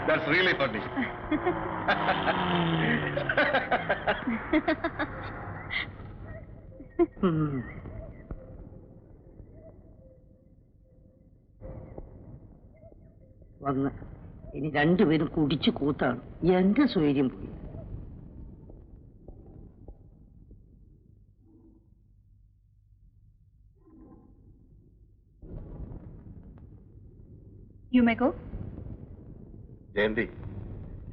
That's really funny. വന്ന് ഇനി രണ്ടുപേരും കുടിച്ചു കൂത്താണ്. എന്റെ സ്വൈര്യം പോയി. ജയന്തി,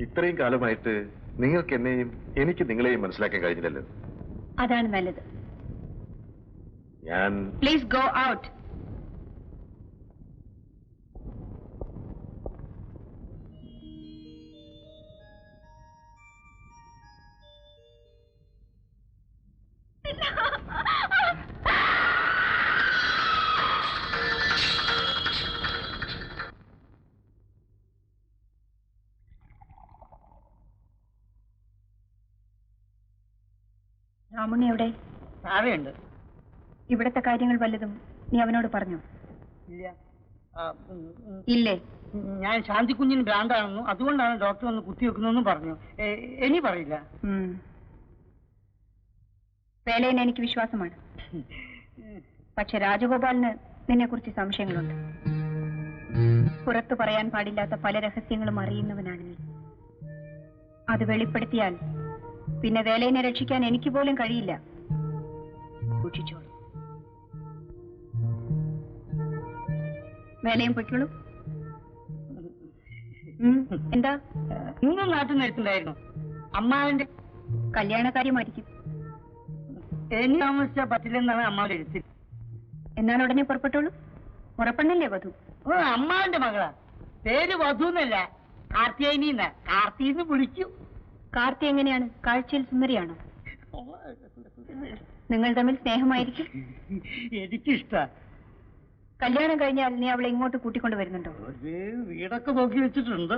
ഇത്രയും കാലമായിട്ട് നിങ്ങൾക്ക് എന്നെയും എനിക്ക് നിങ്ങളെയും മനസ്സിലാക്കാൻ കഴിഞ്ഞില്ലല്ലോ. അതാണ് നല്ലത്. ഞാൻ പ്ലീസ് ഗോ ഔട്ട്. രാമുണ്ണി എവിടെ? താഴെയുണ്ട്. ഇവിടത്തെ കാര്യങ്ങൾ വല്ലതും നീ അവനോട് പറഞ്ഞോ? ഇല്ല. ഇല്ലേ? ഞാൻ ശാന്തിക്കുഞ്ഞിന് ഭ്രാന്താണെന്നും അതുകൊണ്ടാണ് ഡോക്ടർ ഒന്ന് കുത്തിവെക്കുന്നതെന്നും പറഞ്ഞു. ഇനി പറയില്ല. വേലയിന് എനിക്ക് വിശ്വാസമാണ്. പക്ഷെ രാജഗോപാലിന് നിന്നെ കുറിച്ച് സംശയങ്ങളുണ്ട്. പുറത്തു പറയാൻ പാടില്ലാത്ത പല രഹസ്യങ്ങളും അറിയുന്നവനാണ് നീ. അത് വെളിപ്പെടുത്തിയാൽ പിന്നെ വേലയിനെ രക്ഷിക്കാൻ എനിക്ക് പോലും കഴിയില്ല. സൂക്ഷിച്ചോളൂ. വേലയും പൊയ്ക്കോളൂ. എന്താ? ഇന്നും നാട്ടിൽ നിൽക്കുന്നുണ്ടായിരുന്നു. അമ്മാവിന്റെ കല്യാണക്കാര്യമായിരിക്കും. ഇനി താമസിച്ചാൽ പറ്റില്ലെന്നാണ് അമ്മാവിന്റെ എഴുത്തിൽ. എന്നാൽ ഉടനെ പുറപ്പെട്ടോളൂ. ഉറപ്പണ്ണല്ലേ വധു? അമ്മാവിന്റെ മകളാ. പേര് വധു എന്നല്ല, കാർത്തിയായിനി. കാർത്തിന്ന് വിളിച്ചു. കാർത്തി എങ്ങനെയാണ്? കാഴ്ചയിൽ സുന്ദരിയാണോ? നിങ്ങൾ തമ്മിൽ സ്നേഹമായിരിക്കും. എനിക്കിഷ്ട. കല്യാണം കഴിഞ്ഞാൽ നീ അവളെ ഇങ്ങോട്ട് കൂട്ടിക്കൊണ്ടു വരുന്നുണ്ടോ? വീടൊക്കെ നോക്കി വെച്ചിട്ടുണ്ട്.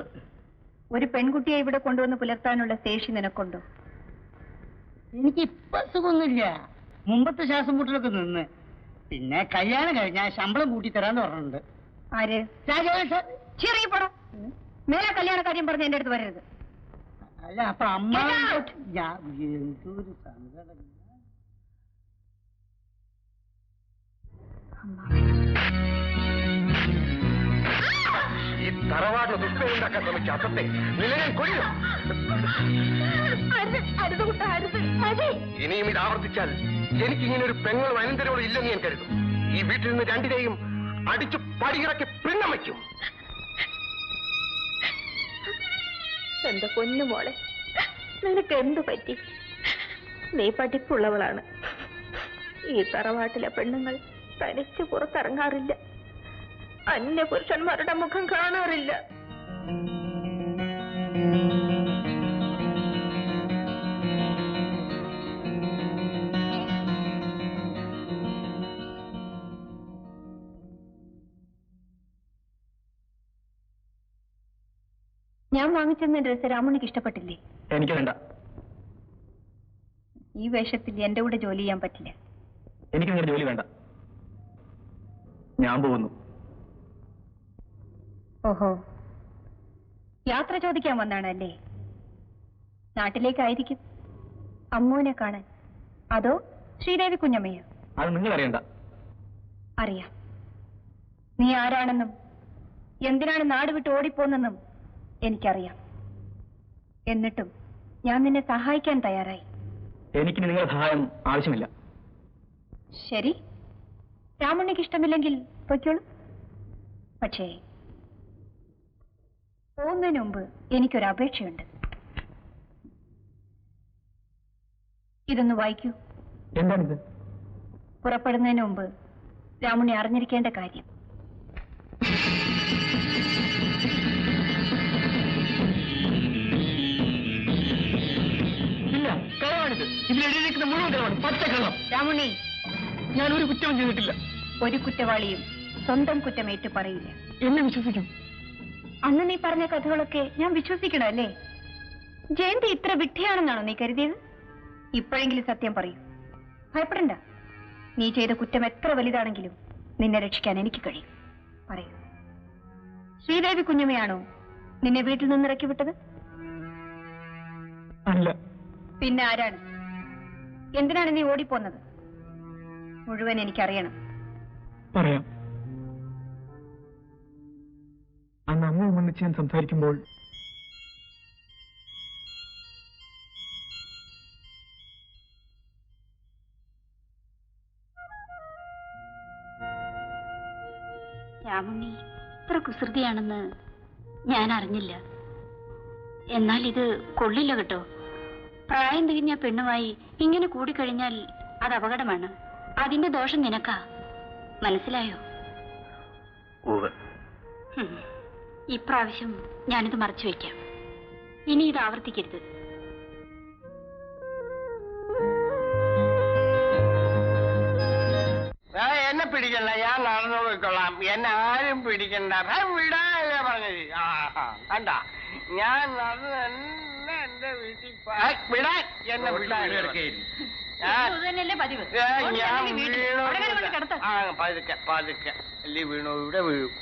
ഒരു പെൺകുട്ടിയെ ഇവിടെ കൊണ്ടുവന്ന് പുലർത്താനുള്ള ശേഷി നിനക്കുണ്ടോ? എനിക്കിപ്പൊ സുഖമൊന്നുമില്ല. മുമ്പത്തെ ശ്വാസം മുട്ടലൊക്കെ നിന്ന്. പിന്നെ കല്യാണം കഴിഞ്ഞാൽ ശമ്പളം കൂട്ടി തരാന്ന് പറഞ്ഞിട്ടുണ്ട്. ആര്? ചെറിയ പടം. മേലെ കല്യാണ കാര്യം പറഞ്ഞ് എന്റെ അടുത്ത് വരരുത്. അല്ല, അപ്പൊ അമ്മ എന്തൊരു സങ്കടം. ഈ തറവാട് ദുഷ്ടയുണ്ടാക്കാൻ ശ്രമിച്ച അസത്തെ നിലയം കൊല്ലും. ഇനിയും ഇത് ആവർത്തിച്ചാൽ എനിക്കിങ്ങനെ ഒരു പെങ്ങളും അനന്തരങ്ങളും ഇല്ലെന്ന് ഞാൻ കരുതും. ഈ വീട്ടിൽ നിന്ന് രണ്ടിനെയും അടിച്ചു പടിയിറക്കി പിണ്ണം വയ്ക്കും. എന്റെ പൊന്നു മോളെ, നിനക്ക് എന്തു പറ്റി? നീ പഠിപ്പുള്ളവളാണ്. ഈ തറവാട്ടിലെ പെണ്ണുങ്ങൾ തനിച്ച് പുറത്തിറങ്ങാറില്ല. അന്യ പുരുഷന്മാരുടെ മുഖം കാണാറില്ല. ഞാൻ വാങ്ങിച്ചെന്ന ഡ്രസ് രാമുണ്ണിക്ക് ഇഷ്ടപ്പെട്ടില്ലേ? എനിക്ക് വേണ്ട. ഈ വേഷത്തിൽ എന്റെ കൂടെ ജോലി ചെയ്യാൻ പറ്റില്ല. എനിക്ക് നിങ്ങളുടെ ജോലി വേണ്ട. ഞാൻ പോകുന്നു. ഓഹോ, യാത്ര ചോദിക്കാൻ വന്നാണല്ലേ? നാട്ടിലേക്കായിരിക്കും. അമ്മുവിനെ കാണാൻ. അതോ ശ്രീദേവി കുഞ്ഞമ്മയോ? അത് നിങ്ങൾ അറിയണ്ട. അറിയാം. നീ ആരാണെന്നും എന്തിനാണ് നാട് വിട്ട് ഓടിപ്പോന്നെന്നും എനിക്കറിയാം. എന്നിട്ടും ഞാൻ നിന്നെ സഹായിക്കാൻ തയ്യാറായി. എനിക്ക് നിങ്ങളുടെ സഹായം ആവശ്യമില്ല. ശരി, രാമുണ്ണിക്ക് ഇഷ്ടമില്ലെങ്കിൽ പൊയ്ക്കോളൂ. പക്ഷേ പോകുന്നതിന് മുമ്പ് എനിക്കൊരു അപേക്ഷയുണ്ട്. ഇതൊന്ന് വായിക്കൂ. എന്താണിത്? പുറപ്പെടുന്നതിന് മുമ്പ് രാമുണ്ണി അറിഞ്ഞിരിക്കേണ്ട കാര്യം. ഇല്ല, കളവാണിത്. ഇതിലെഴുതിയിരിക്കുന്ന മുഴുവൻ കളവാണ്. പച്ചക്കള്ളം. രാമുണ്ണി, ഞാൻ ഒരു കുറ്റവും ചെയ്തിട്ടില്ല. ഒരു കുറ്റവാളിയും സ്വന്തം കുറ്റമേറ്റ് പറയില്ല. എന്നെ വിശ്വസിക്കും. അന്ന് നീ പറഞ്ഞ കഥകളൊക്കെ ഞാൻ വിശ്വസിക്കണം അല്ലേ? ജയന്തി ഇത്ര വിഡ്ഢിയാണെന്നാണോ നീ കരുതിയത്? ഇപ്പോഴെങ്കിലും സത്യം പറയൂ. ഭയപ്പെടണ്ട. നീ ചെയ്ത കുറ്റം എത്ര വലുതാണെങ്കിലും നിന്നെ രക്ഷിക്കാൻ എനിക്ക് കഴിയും. പറയൂ, ശ്രീദേവി കുഞ്ഞമ്മയാണോ നിന്നെ വീട്ടിൽ നിന്ന് ഇറക്കി വിട്ടത്? അല്ല. പിന്നെ ആരാണ്? എന്തിനാണ് നീ ഓടിപ്പോന്നത്? മുഴുവൻ എനിക്കറിയണം. പറയാം. അന്ന് അമ്മ ഒന്നിച്ച് ഞാൻ സംസാരിക്കുമ്പോൾ രാമുണ്ണി ഇത്ര കുസൃതിയാണെന്ന് ഞാൻ അറിഞ്ഞില്ല. എന്നാൽ ഇത് കൊള്ളില്ല കേട്ടോ. പ്രായം തികഞ്ഞ പെണ്ണുമായി ഇങ്ങനെ കൂടിക്കഴിഞ്ഞാൽ അത് അപകടമാണ്. അതിന്റെ ദോഷം നിനക്കാ. മനസ്സിലായോ? ഇപ്രാവശ്യം ഞാനിത് മറച്ചു വയ്ക്കാം. ഇനി ഇത് ആവർത്തിക്കരുത്. എന്നെ പിടിക്കണ്ട, ഞാൻ നടന്നു പോയിക്കൊള്ളാം. എന്നെ ആരും പിടിക്കണ്ട. വിടാനല്ലേ പറഞ്ഞത്? കണ്ട, ഞാൻ നടന്നു തന്നെ എന്റെ വീട്ടിൽ വിടാൻ. എന്നെ വിടാൻ ഞാൻ വീണു. പതുക്കെ പതുക്കെ അല്ലേ വീണു. ഇവിടെ വീഴും.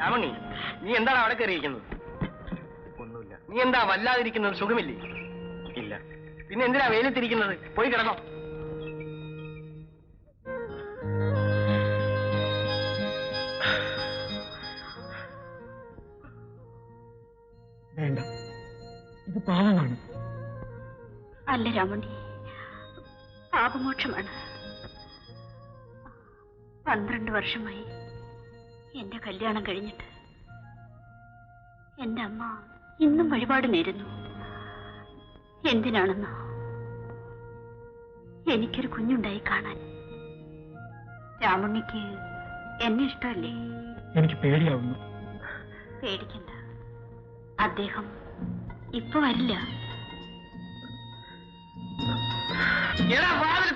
രാമണി, നീ എന്താണ് അവിടെ കയറിയിരിക്കുന്നത്? ഒന്നുമില്ല. നീ എന്താ വല്ലാതിരിക്കുന്നത്? സുഖമില്ലേ? ഇല്ല. പിന്നെ എന്തിനാ വെയിലത്തിരിക്കുന്നത്? പോയി കിടന്നോ. വേണ്ട, ഇത് പാവമാണ്. അല്ല രാമുണ്ണി, പാപമോക്ഷമാണ്. 12 വർഷമായി എന്റെ കല്യാണം കഴിഞ്ഞിട്ട് എന്റെ അമ്മ ഇന്നും വഴിപാട് നേരുന്നു. എന്തിനാണെന്നോ? എനിക്കൊരു കുഞ്ഞുണ്ടായി കാണാൻ. രാമുണ്ണിക്ക് എന്നെ ഇഷ്ടമല്ലേ? എനിക്ക് പേടിയാവുന്നു. പേടിക്കണ്ട, അദ്ദേഹം ഇപ്പൊ വരില്ല. വാതിൽ